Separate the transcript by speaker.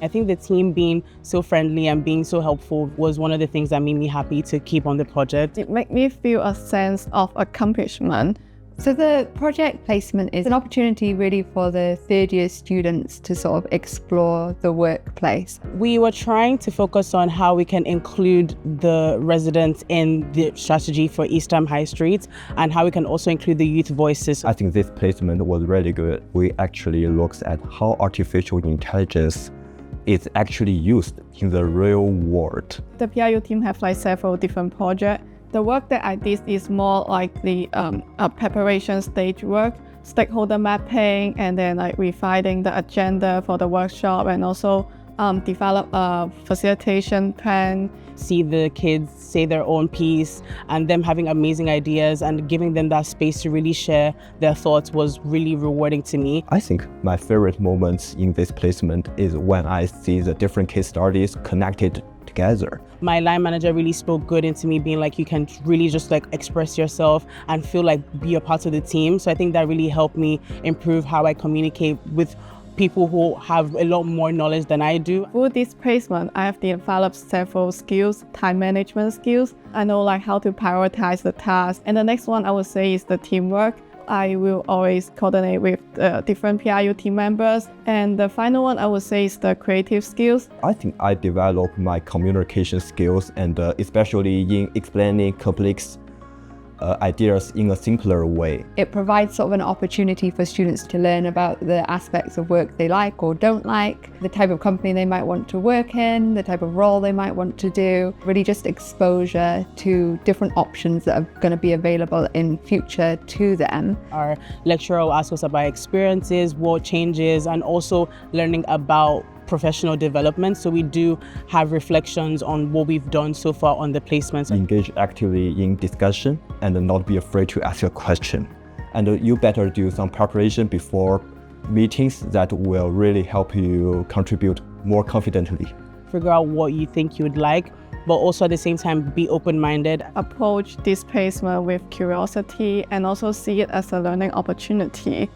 Speaker 1: I think the team being so friendly and being so helpful was one of the things that made me happy to keep on the project.
Speaker 2: It made me feel a sense of accomplishment. So the project placement is an opportunity really for the third year students to sort of explore the workplace.
Speaker 1: We were trying to focus on how we can include the residents in the strategy for Eastham High Street and how we can also include the youth voices.
Speaker 3: I think this placement was really good. We actually looked at how artificial intelligence is actually used in the real world.
Speaker 2: The PRU team have several different projects. The work that I did is more like the preparation stage work, stakeholder mapping, and then refining the agenda for the workshop, and also develop a facilitation plan.
Speaker 1: See the kids say their own piece and them having amazing ideas and giving them that space to really share their thoughts was really rewarding to me.
Speaker 3: I think my favorite moments in this placement is when I see the different case studies connected together.
Speaker 1: My line manager really spoke good into me, being like, you can really just express yourself and feel be a part of the team. So I think that really helped me improve how I communicate with people who have a lot more knowledge than I do.
Speaker 2: Through this placement, I have developed several skills, time management skills. I know how to prioritize the tasks. And the next one I would say is the teamwork. I will always coordinate with different PRU team members. And the final one I would say is the creative skills.
Speaker 3: I think I developed my communication skills, and especially in explaining complex ideas in a simpler way.
Speaker 2: It provides sort of an opportunity for students to learn about the aspects of work they like or don't like, the type of company they might want to work in, the type of role they might want to do, really just exposure to different options that are going to be available in future to them.
Speaker 1: Our lecturer will ask us about experiences, what changes, and also learning about professional development. So we do have reflections on what we've done so far on the placements.
Speaker 3: Engage actively in discussion and not be afraid to ask a question. And you better do some preparation before meetings that will really help you contribute more confidently.
Speaker 1: Figure out what you think you would like, but also at the same time be open-minded.
Speaker 2: Approach this placement with curiosity and also see it as a learning opportunity.